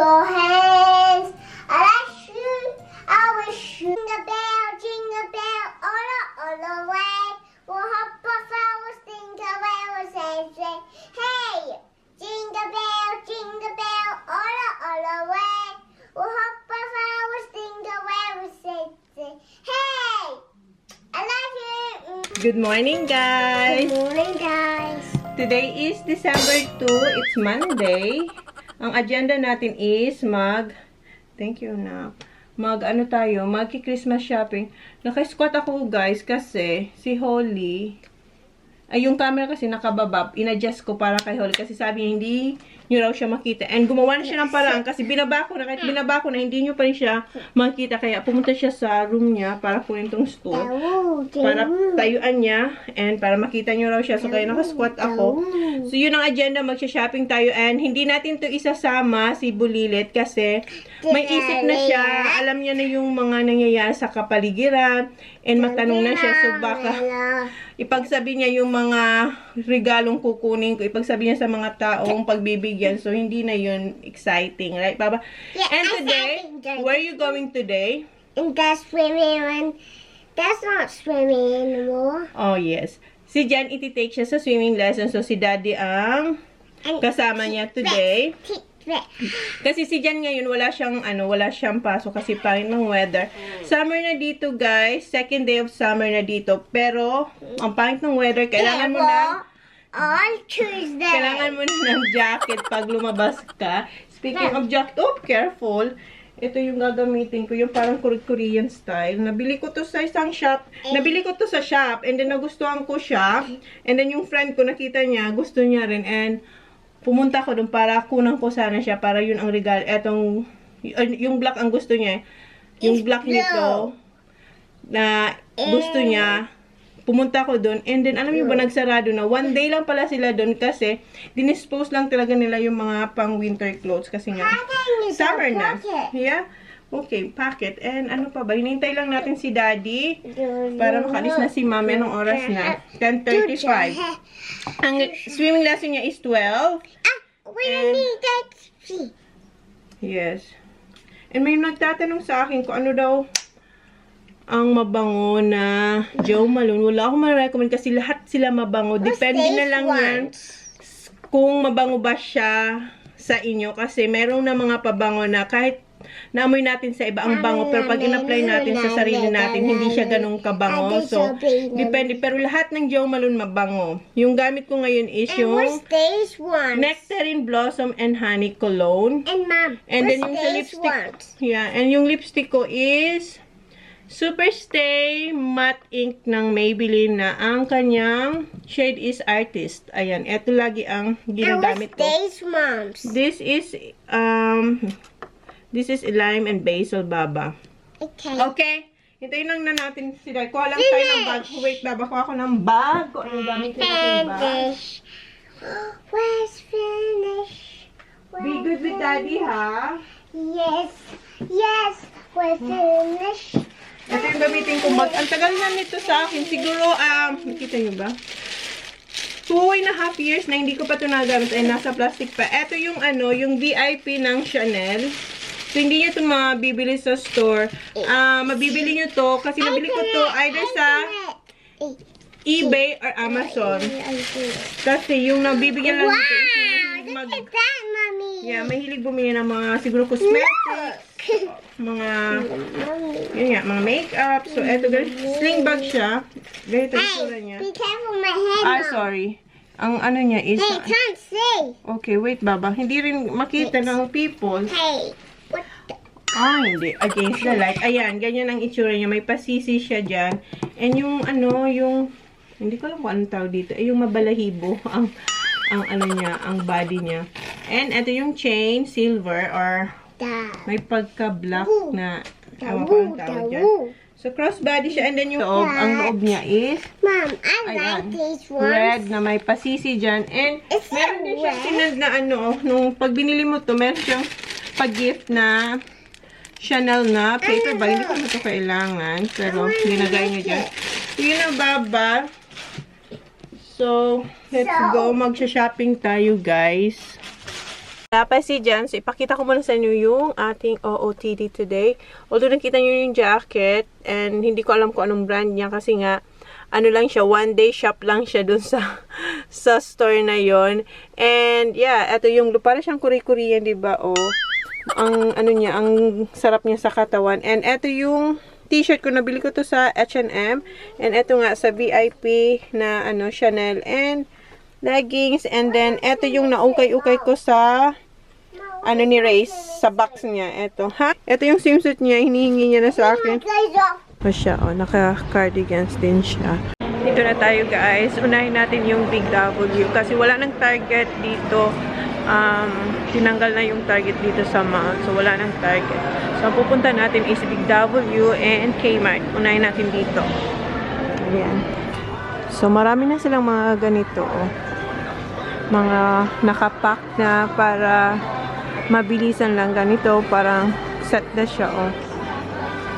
your hands. I like shoot, I will shoot. Jingle bell, all the way. We'll hop off our jingle bell, say, hey. Jingle bell, all the way. We'll hop off our jingle bell, say, hey. I like you. Good morning, guys! Good morning, guys. Today is December 2. It's Monday. Ang agenda natin is thank you na. Magki-Christmas shopping. Naka-squat ako, guys, kasi si Holly, yung camera kasi nakababa. In-adjust ko para kay Holly kasi sabi niya hindi nyo raw siya makita. And gumawa na siya ng paraan kasi binaba ko na, kahit binaba ko na, hindi nyo pa rin siya makita. Kaya pumunta siya sa room niya para kunin tong stool. Para tayuan niya and para makita nyo raw siya. So kaya naka-squat ako. So yun ang agenda, magsha-shopping tayo. And hindi natin to isasama si Bulilit kasi may isip na siya. Alam niya na yung mga nangyayari sa kapaligiran. And matanong na siya. So baka ipagsabi niya yung mga regalong kukunin ko. Ipagsabi niya sa mga taong pagbibigyan. So hindi na yun exciting. Right, Papa? Yeah, And today, where are you going today? And that's swimming. That's not swimming anymore. Oh, yes. Si Jan, iti-take siya sa swimming lesson. So, si Daddy ang kasama niya today. Kasi si Jan ngayon, wala siyang pasok kasi pangit ng weather. Summer na dito, guys. Second day of summer na dito. Pero, ang pangit ng weather, kailangan mo na on Tuesday. kailangan mo na ng jacket pag lumabas ka. Speaking of jacket, careful. Ito yung gagamitin ko, yung parang Korean style. Nabili ko to sa isang shop. Nabili ko to sa shop. And then, nagustuhan ko siya. And then, yung friend ko, nakita niya, gusto niya rin. And, pumunta ko doon para kunan ko sana siya. Para yun ang regalo. Etong, yung black ang gusto niya. Yung black nito, na gusto niya. Pumunta ko doon. And then, alam niyo ba, nagsarado na. One day lang pala sila doon kasi dinispose lang talaga nila yung mga pang winter clothes. Kasi nga, summer na. Yeah? Okay, packet. And ano pa ba? Hinintay lang natin si Daddy para makalis na si Mami. Anong oras na? 10:35. Ang swimming lesson niya is 12. We need that. Yes. And may nagtatanong sa akin kung ano daw ang mabango na Jo Malone. Wala akong ma-recommend kasi lahat sila mabango. Depende na lang yan kung mabango ba siya sa inyo. Kasi meron na mga pabango na kahit naamoy natin sa iba ang bango, pero pag in-apply natin sa sarili natin, hindi siya ganun kabango. So, depende. Pero lahat ng Jo Malone mabango. Yung gamit ko ngayon is yung Nectarine Blossom and Honey Cologne. And then yung sa lipstick. Yeah, and yung lipstick ko is Superstay Matte Ink ng Maybelline na ang kanyang shade is Artist. Ayan, ito lagi ang ginagamit ko. This is Lime and Basil, Baba. Okay. Hintayin lang na natin sila. Kuha lang tayo ng bag. Wait, Baba. Kuha ko ng bag. Kung ano gamit natin bag. Where's finish? Be good with Daddy, ha? Yes. We're finished. Ito yung gamitin kong bag. Ang tagal na nito sa akin. Siguro, nakita nyo ba? 2.5 years na hindi ko pa ito nagamit. Ay, nasa plastic pa. Ito yung yung VIP ng Chanel. So, hindi nyo ito mabibili sa store. Mabibili nyo to kasi nabili ko to either sa eBay or Amazon. Kasi yung nabibigyan lang nito is yung mahilig bumili ng mga siguro cosmetics, mga mga makeup. So, eto, sling bag siya. Ganito yung sura niya. Be careful my head. Sorry. Ang niya is... Hey, can't see. Okay, wait, Baba. Hindi rin makita ng people. Hey, what the... Hindi. Against the light. Ayan, ganyan ang itsura niya. May pasisi siya dyan. And yung yung... Hindi ko alam kung anong tawag dito. Yung mabalahibo. Ang body niya. And ito yung chain, silver, or... May pagka-black na tawag ko ang tawag dyan. So, crossbody siya. And then yung loob, ang loob niya is Mom, I like these ones. red na may pasisi dyan. And meron din siyang sinad na nung pag binili mo to, meron siyang pag-gift na Chanel na paper bag. Hindi ko na ito kailangan. Pero, ginagay niya dyan. So, yun ang Baba. So, let's go. Magsha-shopping tayo, guys. Si Jan, so ipakita ko muna sa inyo yung ating OOTD today. Although nakita nyo yung jacket, and hindi ko alam kung anong brand niya kasi nga, ano lang siya, one day shop lang siya dun sa store na yon. And yeah, ito yung, para siyang Korean, diba? Ang ano niya, ang sarap niya sa katawan. And ito yung t-shirt ko, nabili ko to sa H&M. And ito nga sa VIP na ano, Chanel and leggings. And then ito yung naukay-ukay ko sa ano ni Race, sa box niya. Ito, ha? Ito yung swimsuit niya, hinihingi niya na sa akin. O siya, naka-cardigans din siya. Dito na tayo, guys. Unahin natin yung Big W kasi wala nang Target dito. Tinanggal na yung Target dito sa mall. So, wala nang Target. So, ang pupunta natin is Big W and Kmart. Unahin natin dito. Ayan. So, marami na silang mga ganito, mga nakapack na para mabilisan lang ganito. Parang set na siya,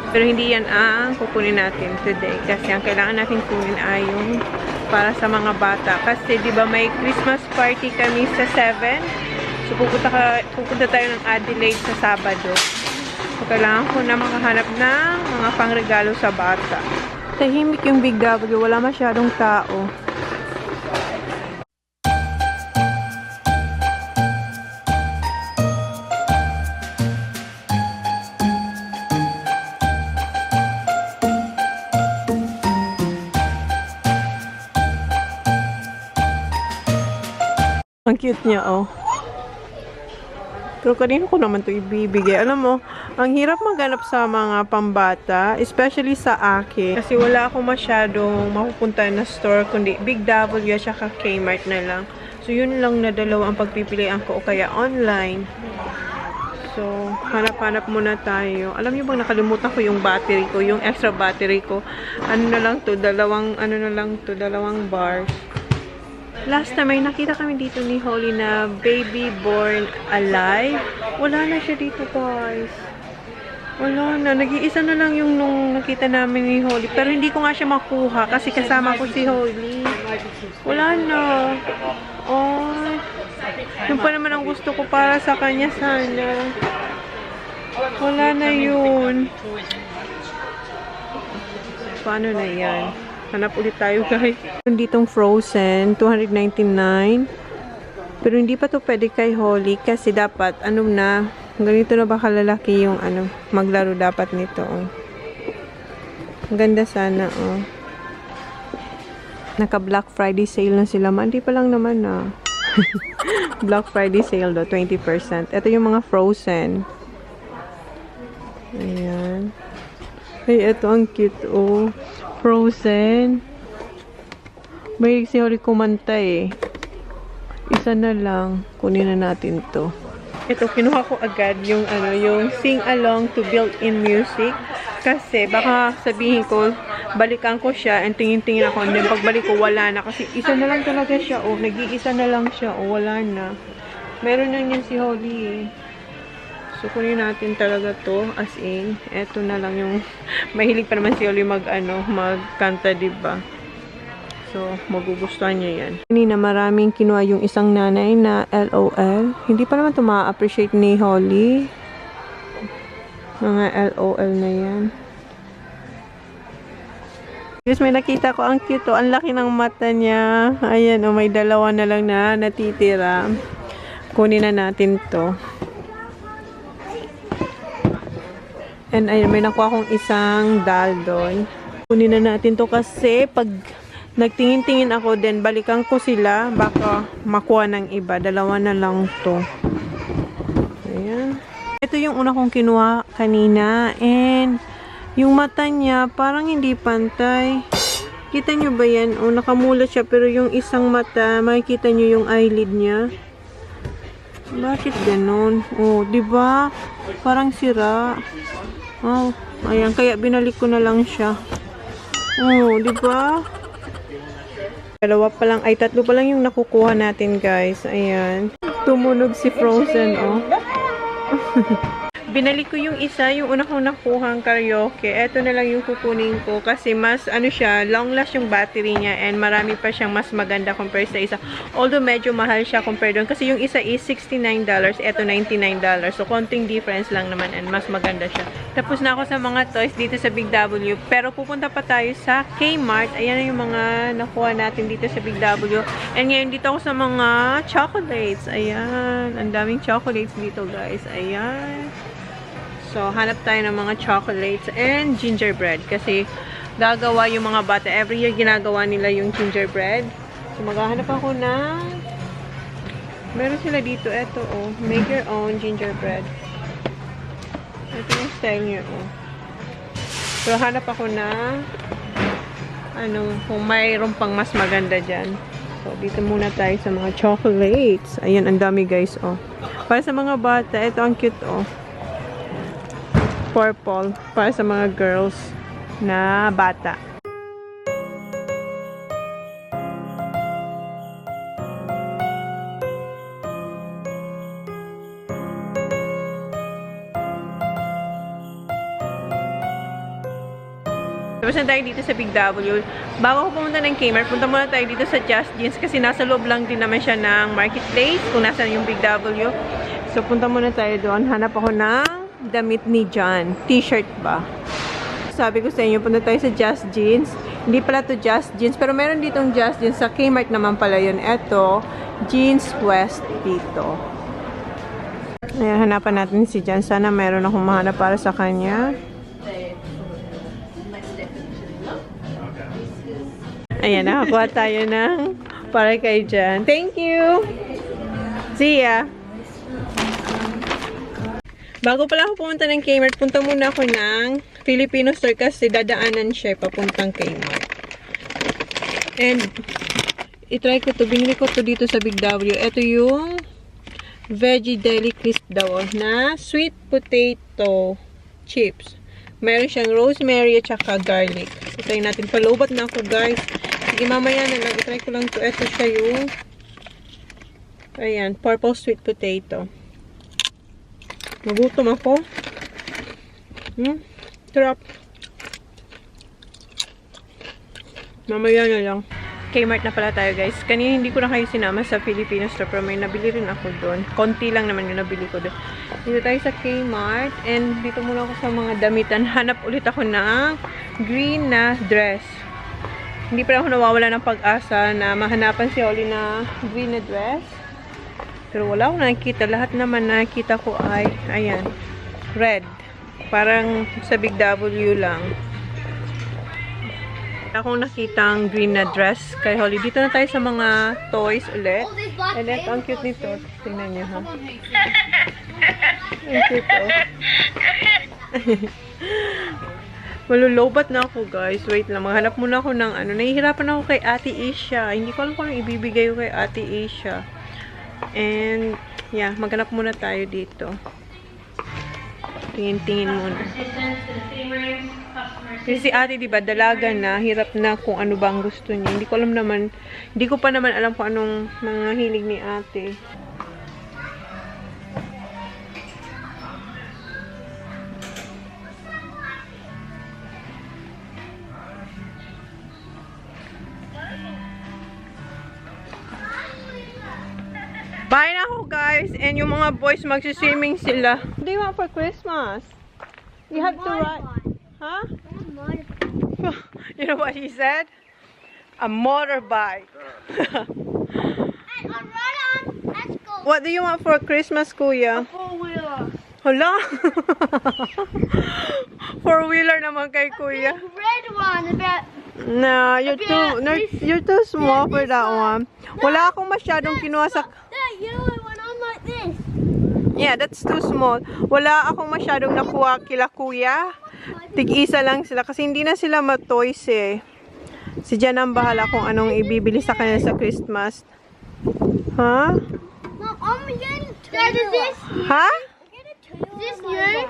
Pero hindi yan ang kukunin natin today. Kasi ang kailangan natin kunin ay yung para sa mga bata. Kasi di ba may Christmas party kami sa 7. So pupunta tayo ng Adelaide sa Sabado. So kailangan ko na makahanap ng mga pangregalo sa bata. Tahimik yung Big W. Wala masyadong tao. Ang cute niya, Pero kanino ko naman ito ibibigay? Alam mo, ang hirap maghanap sa mga pambata, especially sa akin. Kasi wala akong masyadong mapupunta na store, kundi Big W at saka Kmart na lang. So, yun lang na dalawa ang pagpipilian ko o kaya online. So, hanap-hanap muna tayo. Alam niyo bang nakalimutan ko yung battery ko, yung extra battery ko. Ano na lang to, dalawang bars. Last time, may nakita kami dito ni Holly na baby born alive. Wala na siya dito, guys. Wala na. Nag-iisa na lang yung nung nakita namin ni Holly. Pero hindi ko nga siya makuha kasi kasama ko si Holly. Wala na. Yung pa naman ang gusto ko para sa kanya sana. Wala na yun. Paano na yan? Hanap ulit tayo, guys. Ditong Frozen, 299. Pero hindi pa to pwede kay Holly kasi dapat, ganito na ba kalalaki yung maglaro dapat nito, Ang ganda sana, Naka Black Friday sale na sila. Hindi pa lang naman, Black Friday sale do, 20%. Ito yung mga Frozen. Ayan. Ay, ito ang cute, Frozen. May si Holly kumanta, Isa na lang. Kunin na natin to. Ito, kinuha ko agad yung yung sing along to built-in music. Kasi baka sabihin ko, balikan ko siya and tingin-tingin ako. And then pagbalik ko, wala na. Kasi isa na lang talaga siya, Nag-iisa na lang siya, wala na. Meron na yan si Holly, So, kunin natin talaga to as in. Eto na lang yung mahilig pa naman si Holly magkanta, diba? So, magugustuhan niya yan. Kanina maraming kinuha yung isang nanay na LOL. Hindi pa naman ito ma-appreciate ni Holly. Mga LOL na yan. Guys, may nakita ko. Ang cute, Ang laki ng mata niya. Ayan, may dalawa na lang na natitira. Kunin na natin to. And ayun, may nakuha akong isang doll doon. Kunin na natin to kasi pag nagtingin-tingin ako din, balikan ko sila, baka makuha ng iba. Dalawa na lang to. Ayan. Ito yung una kong kinuha kanina. And yung mata niya, parang hindi pantay. Kita nyo ba yan? Nakamulat siya, pero yung isang mata, makikita nyo yung eyelid niya. Bakit ganun? Diba? Parang sira. Ayan. Kaya binalik ko na lang siya. Diba? Tatlo pa lang yung nakukuha natin, guys. Ayan. Tumunog si Frozen, Binalik ko yung isa, yung una kong nakuhang karaoke. Ito na lang yung kukunin ko kasi mas, ano siya, long last yung battery niya and marami pa siyang mas maganda compare sa isa. Although medyo mahal siya compare doon kasi yung isa is $69, ito $99. So, konting difference lang naman and mas maganda siya. Tapos na ako sa mga toys dito sa Big W. Pero pupunta pa tayo sa Kmart. Ayan yung mga nakuha natin dito sa Big W. And ngayon dito ako sa mga chocolates. Ayan. Ang daming chocolates dito, guys. Ayan. So, hanap tayo ng mga chocolates and gingerbread. Kasi, gagawa yung mga bata. Every year, ginagawa nila yung gingerbread. So, maghahanap ako na meron sila dito. Ito, oh. Make your own gingerbread. Ito yung style niya, oh. So, hanap ako na kung mayroon pang mas maganda dyan. So, dito muna tayo sa mga chocolates. Ayan, ang dami, guys, oh. Para sa mga bata, ito ang cute, oh. Purple para sa mga girls na bata. Tapos na tayo dito sa Big W. Bago ko pumunta ng Kmart, punta muna tayo dito sa Just Jeans kasi nasa loob lang din naman siya ng marketplace kung nasa yung Big W. So, punta muna tayo doon. Hanap ako ng damit ni John. T-shirt ba? Sabi ko sa inyo, punta tayo sa Just Jeans. Hindi pala to Just Jeans, pero meron ditong Just Jeans. Sa Kmart naman pala yun. Eto, Jeans West dito. Ayan, hanapan natin si John. Sana meron akong mahanap para sa kanya. Ayan, nakakuha tayo ng para kay John. Thank you! See ya! Bago pala ako pumunta ng Kmart, punta muna ako ng Filipino store kasi dadaanan siya papuntang Kmart. And, itry ko to. Binili ko to dito sa Big W. Ito yung Veggie Deli Crisp daw na sweet potato chips. Meron siyang rosemary at saka garlic. Itry natin. Palubat na ako, guys. Sige, mamaya na lang. Itry ko lang to. Ito siya yung ayan, purple sweet potato. Nagutom ako. Sarap. Mamaya na lang. Kmart na pala tayo, guys. Kanina hindi ko na kayo sinama sa Filipino store pero may nabili rin ako doon. Konti lang naman yung nabili ko doon. Dito tayo sa Kmart and dito muna ako sa mga damitan. Hanap ulit ako ng green na dress. Hindi pa ako nawawala ng pag-asa na mahanapan si Holly na green na dress. Pero wala akong nakikita. Lahat naman nakikita ko ay, ayan, red. Parang sa Big W lang. Akong nakitang green na dress kay Holly. Dito na tayo sa mga toys ulit. And ito, ang cute nito. Tingnan niyo, ha? Ang cute, oh. Malulobat na ako, guys. Wait lang. Maghanap muna ako ng nahihirapan ako kay Ate Asia. Hindi ko alam kung anong ibibigay ko kay Ate Asia. And, yeah, maghanap muna tayo dito. Tingin-tingin muna. Kasi si ate, diba, dalaga na, hirap na kung ano ba ang gusto niya. Hindi ko alam naman, hindi ko pa naman alam kung anong mga hilig ni ate. Bye na ako, guys. And yung mga boys magsiswimming sila. What do you want for Christmas? You have to ride. Huh? You know what he said? A motorbike. What do you want for Christmas, Kuya? A four-wheeler. Hala? Four-wheeler naman kay Kuya. Red one. No, you're too small for that one. Wala akong masyadong kinuha sa... That yellow one on like this. Yeah, that's too small. Wala akong masyadong nakuha kila Kuya. Tig-isa lang sila kasi hindi na sila matoys eh. Si Jan ang bahala kung anong ibibili sa kanila sa Christmas. Huh? No, I'm getting two. Dad, is this? Huh? Is this new?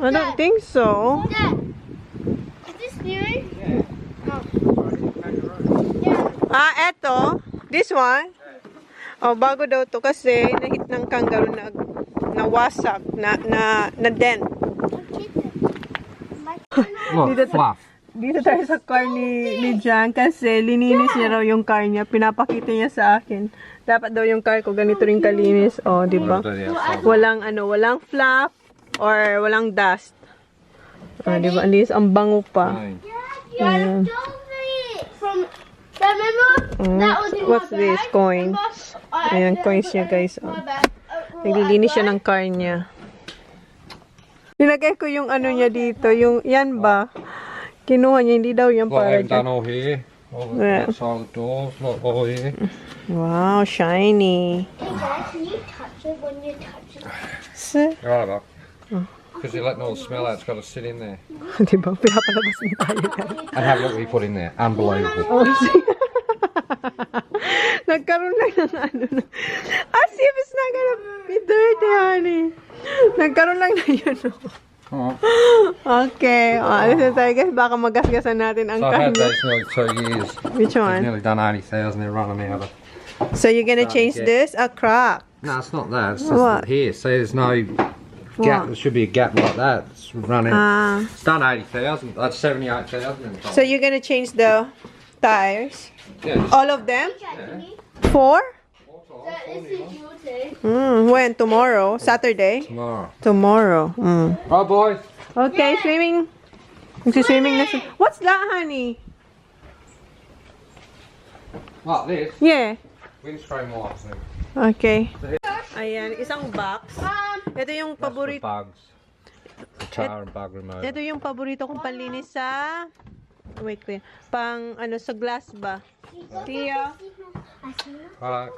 I don't think so. Dad, is this new? Eto. This one. Oh, bago daw to kasi nahit ng kangaroo na wasak, na dent. Look, Dito- fluff. Dito tayo sa car ni Jan kasi lininis niya raw yung car niya. Pinapakita niya sa akin. Dapat daw yung car ko ganito rin kalinis. Oh, di ba? Walang walang flap or walang dust. Ah, di ba? At least ang bango pa. Ayan. What's this? Coins. Ayan, coins niya guys. Oh. Naglilinis siya ng car niya. Nilagay ko yung ano niya dito. Yung, yan ba? Kinuha niya, hindi daw yan What I para haven't done dyan. all here. All the Yeah. outside the doors, not all here. Wow, shiny. Hey Dad, can you touch it when you touch it? Right up. Because you're letting all the smell out, it's got to sit in there. Diba? Pinapalabas mo tayo guys. And have a look what we put in there. Unbelievable. Oh, see? Nagkaroon lang ng ano na. As if it's not gonna be dirty, honey. Nagkaroon lang na yun. Alright. Okay. Alis na tayo guys. Baka magasgasan natin ang So I've had kanya. these nearly 2 years. Which I've one? nearly done 80,000, they're running out of... So you're gonna change this? A crack. No, it's not that. It's just What? here. See, there's no gap. There should be a gap like that. It's running. It's done 80,000. That's 78,000. So you're gonna change the tires? Yeah, just All of them? Can you? 4? It's When? Tomorrow? Saturday? tomorrow. Tomorrow. Right, boys. Okay, swimming. Swimming na siya. What's that, honey? Like this. Yeah. Windscreen wipes. Then. Okay. Ayan, isang box. Ito yung That's for paborito. bugs. The tar and bug remover. Ito yung paborito kong panlinis sa... Wait ko yan. Pang, sa glass ba? Tia. Hello.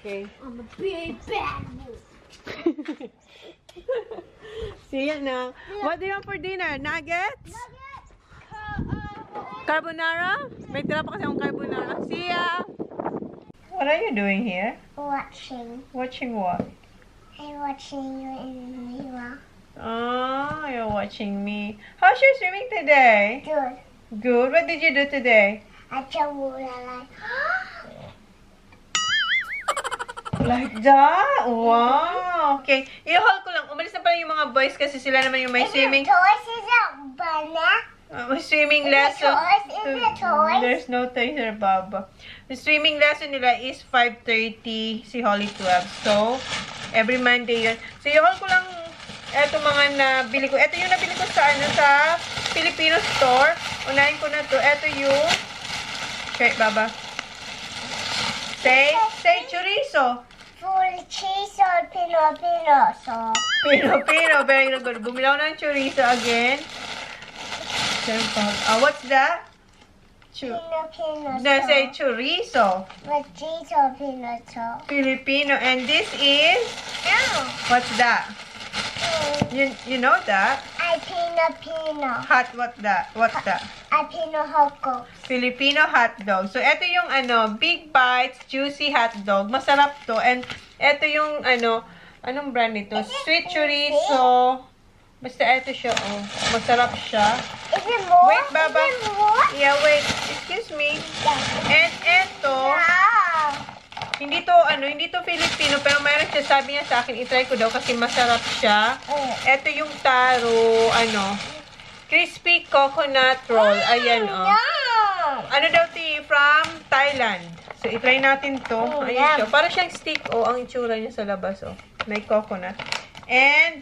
Okay. I'm a big bad boy. See ya na. What do you want for dinner? Nuggets? Carbonara? May tira pa kasi akong carbonara. See ya! What are you doing here? Watching. Watching what? I'm watching you in the mirror. Oh, you're watching me. How's your swimming today? Good. Good. What did you do today? I just wanna like. Like that? Wow. Okay. I-haul ko lang. Umalis na pala yung mga boys kasi sila naman yung may swimming. Toys is a banana. May swimming Is it lesson. toys? Is it toys? There's no toys there, Baba. The swimming lesson nila is 5:30, si Holly 12. So, every Monday yun. So, i-haul ko lang eto mga nabili ko. Eto yung nabili ko sa Filipino store. Unahin ko na to. Eto yung okay, Baba. Say chorizo. Full cheese or Pino. So. Pino. Very good. Bumilaw ng chorizo again. What's that? Pino. Say chorizo. But cheese or Pino. Filipino. And this is, what's that? You know that? I Pino. Hot, what's that? I Pino Hoko. Filipino hot dog. So, ito yung big bites, juicy hot dog. Masarap to. And, ito yung anong brand nito? Sweet chorizo. Basta ito siya, oh. Masarap siya. Is it more? Wait, Baba. Is it more? Yeah, wait. Excuse me. And ito, Wow. hindi to Filipino, pero mayroon siya, sabi niya sa akin, itry ko daw kasi masarap siya. Ito yung taro, crispy coconut roll. Ayan, oh. Yum. Ano daw from Thailand. So, itry natin to. Ayan siya. Para siyang stick, oh. Ang itsura niya sa labas, oh. May coconut. And,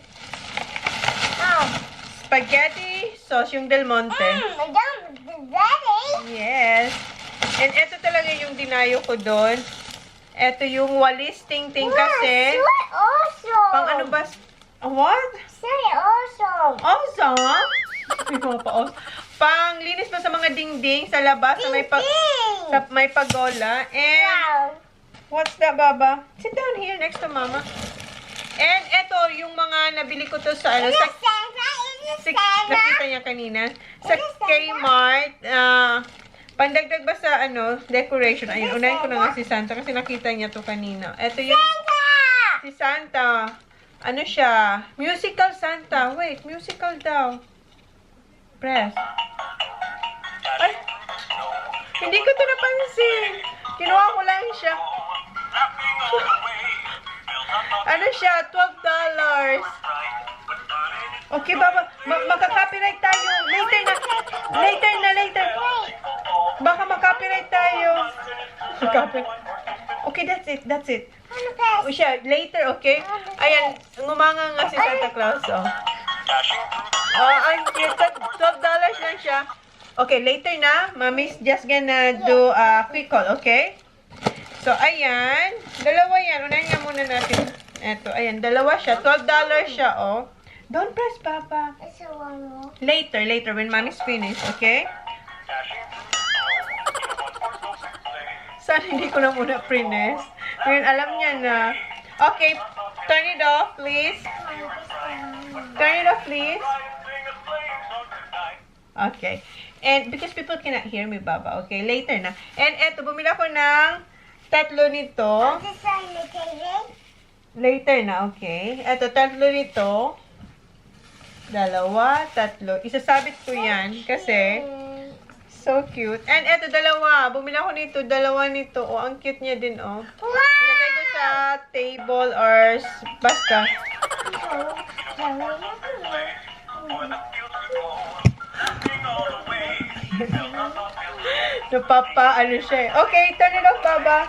spaghetti sauce, yung Del Monte. Yum. Ready? Yes. And ito talaga yung dinayo ko doon. Ito yung walis ting-ting kasi. So awesome. Pang ano ba? What? So awesome. Awesome? Pang linis ba sa mga dingding sa labas sa may pagola. And Wow. what's that, Baba? Sit down here next to Mama. And ito yung mga nabili ko to sa Is it Santa? Is it Santa? nakita niya kanina. Sa Kmart. Pandagdag ba sa decoration? Ayun, unahin ko na nga si Santa kasi nakita niya to kanina. Ito yung Santa! si Santa. Ano siya? Musical Santa. Wait, musical daw. Press. Ay! Hindi ko to napansin. Kinuha ko lang siya. Ano siya? $12. Okay, Baba. Magka-copyright tayo. Later. Baka mag-copyright tayo. Okay, that's it. O siya, later, okay? Ayan, ngumanga nga si Santa Claus, oh. Ang cute. $12 lang siya. Okay, later na. Mommy's just gonna do a quick call, okay? So, ayan. Dalawa yan. Unahin nga muna natin. Eto, ayan. Dalawa siya. $12 siya, oh. Don't press, Papa. Later, when Mommy's finished, okay? Sana hindi ko na muna prines. Ngayon, alam niya na. Okay, turn it off, please. Turn it off, please. Okay. And because people cannot hear me, Baba, okay? Later na. And eto, bumili ako ng 3 nito. Later na, okay? Eto, 3 nito. 2, 3. Isasabit ko yan kasi so cute. And eto, 2. Bumili ako nito, 2 nito. Oh, ang cute niya din, oh. Ilagay ko sa table or basta. Napapa, ano siya eh. Okay, turn it off, Baba.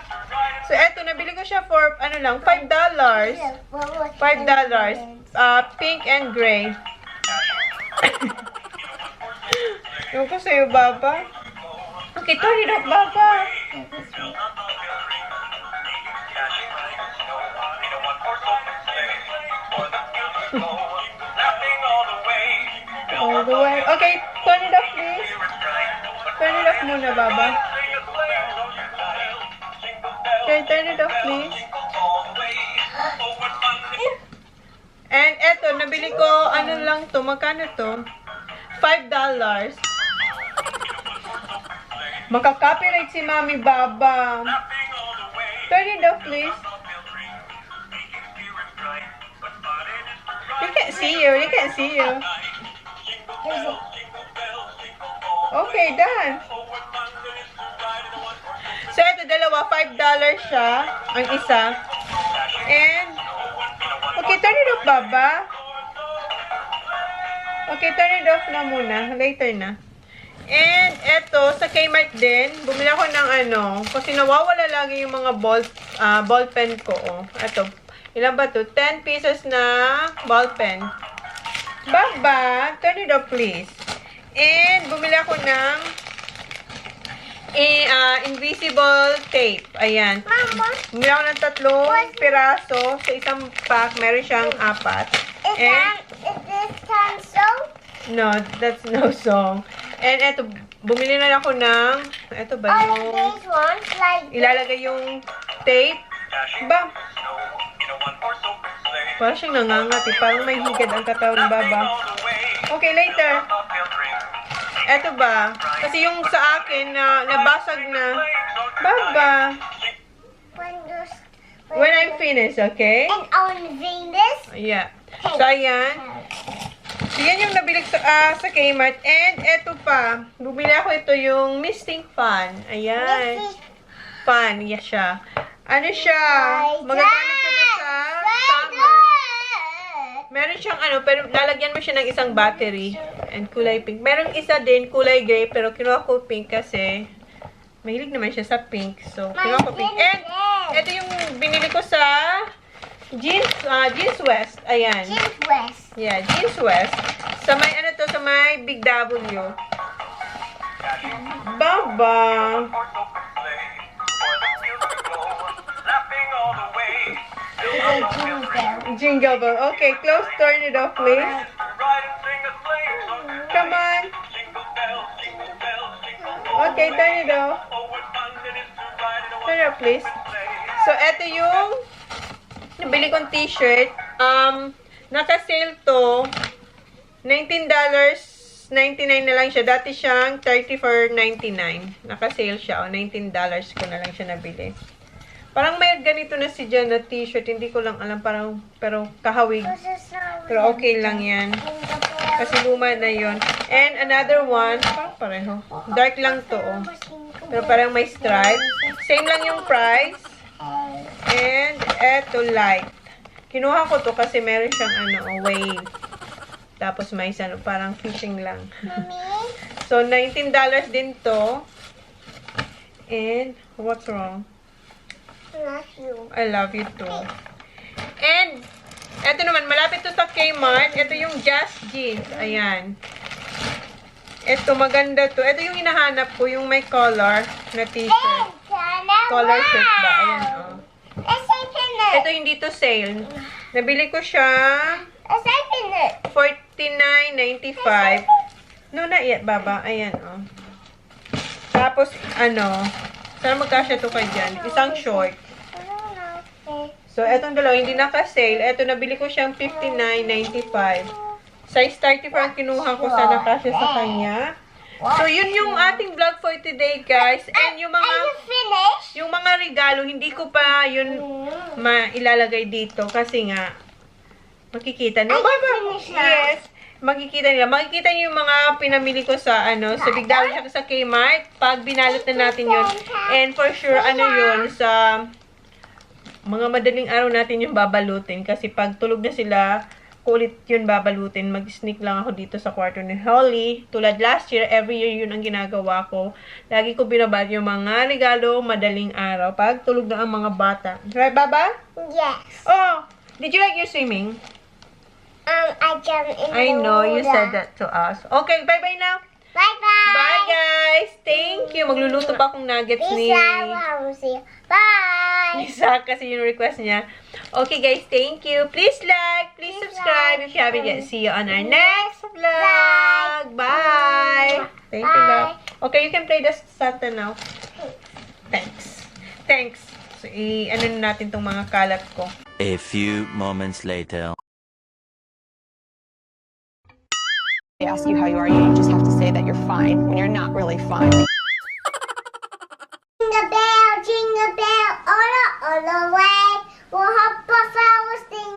So, eto, nabili ko siya for, ano lang, $5. $5. Pink and gray. Yung ko sa'yo, Baba. Okay, turn it off, Baba. All the way. Okay, turn it off, please. Turn it off muna, Baba. Okay, turn it off, please. And eto, nabili ko, ano lang to, magkano to? $5. Makaka-copyright si Mami, Baba. Turn it off, please. They can't see you. They can't see you. Okay, done. So, ito, dalawa. $5 siya. Ang isa. And, okay, turn it off, Baba. Okay, turn it off na muna. Later na. And, eto, sa Kmart din, bumili ako ng ano, kasi nawawala lagi yung mga ball pen ko, oh. Eto, ilan ba to? 10 pieces na ball pen. Baba, turn it off, please. And, bumili ako ng invisible tape. Ayan. Bumili ako ng 3 piraso. Sa isang pack, meron siyang 4. Is this time so? No, that's no song. And eto, bumili na ako ng, eto ba All of yung, these ones, like ilalagay yung tape. Ba? Parang siyang nangangat eh. Parang may higad ang katawan, Baba. Okay, later. Eto ba? Kasi yung sa akin na nabasag na. Baba. When I'm finished, okay? And on Venus. Yeah. So, ayan. So, yan yung nabili sa Kmart. And, eto pa. Bumili ako ito yung misting fan. Ayan. Fan. Yan siya. Ano siya? Magagamit ko ito sa summer. Meron siyang ano, pero lalagyan mo siya ng isang battery. And kulay pink. Meron isa din, kulay gray, pero kinuha ko pink kasi mahilig naman siya sa pink. So, kinuha ko pink. And, ito yung binili ko sa Jeans West. Ayan. Jeans West. Yeah, Jeans West. Sa may, ano to, sa may Big W. Baba. Jingle bell. Okay, close, turn it off, please. Come on. Okay, turn it off. Turn it off, please. So, eto yung nabili kong t-shirt. Naka-sale to. $19.99 na lang siya. Dati siyang $34.99. Naka-sale siya. O, $19 ko na lang siya nabili. Parang may ganito na si Jan na t-shirt. Hindi ko lang alam. Parang, pero kahawig. Pero okay lang yan. Kasi luma na yon. And another one. Parang pareho. Dark lang to. Oh. Pero parang may stripe. Same lang yung price. And eto light. Kinuha ko to kasi meron siyang wave. Tapos may parang fishing lang. Mommy? So, $19 din to. And, what's wrong? Love you. I love you too. And, eto naman, malapit to sa Kmart. Ito yung Just Jeans. Ayan. Ito, maganda to. Ito yung hinahanap ko, yung may collar na t-shirt. Collar shirt ba? Ayan, oh. Let's open it. Ito hindi to sale. Nabili ko siya Let's open it. $49.95. No, not yet, Baba. Ayan, oh. Tapos, sana magkasya to kay dyan. Isang short. So, etong dalawa, hindi naka-sale. Eto, nabili ko siyang $59.95. Size 34 ang kinuha ko, sana kasya sa kanya. So, yun yung ating vlog for today, guys. And yung Are you finished? mga regalo, hindi ko pa yun mailalagay dito kasi nga makikita nila. Are you finished now? Yes. Makikita nila. Makikita niyo yung mga pinamili ko sa sa Big Dollar siya sa Kmart. Pag binalot na natin yun. And for sure, yun, sa mga madaling araw natin yung babalutin. Kasi pag tulog na sila, kulit yun babalutin. Mag-sneak lang ako dito sa kwarto ni Holly. Tulad last year, every year yun ang ginagawa ko. Lagi ko binabad yung mga regalo madaling araw pag tulog na ang mga bata. Right, Baba? Yes. Oh, did you like your swimming? I jumped in I the know, you water. said that to us. Okay, bye-bye now. Bye-bye. Bye, guys. Thank you. Magluluto pa akong nuggets ni Bye. Lisa kasi yung request niya. Okay, guys. Thank you. Please like, please subscribe if you haven't yet. See you on our next vlog. Bye. Thank you, love. Okay, you can play the Santa now. Thanks. Thanks. So, ano na natin tong mga kalat ko. A few moments later. They ask you how you are, you just have to say that you're fine when you're not really fine.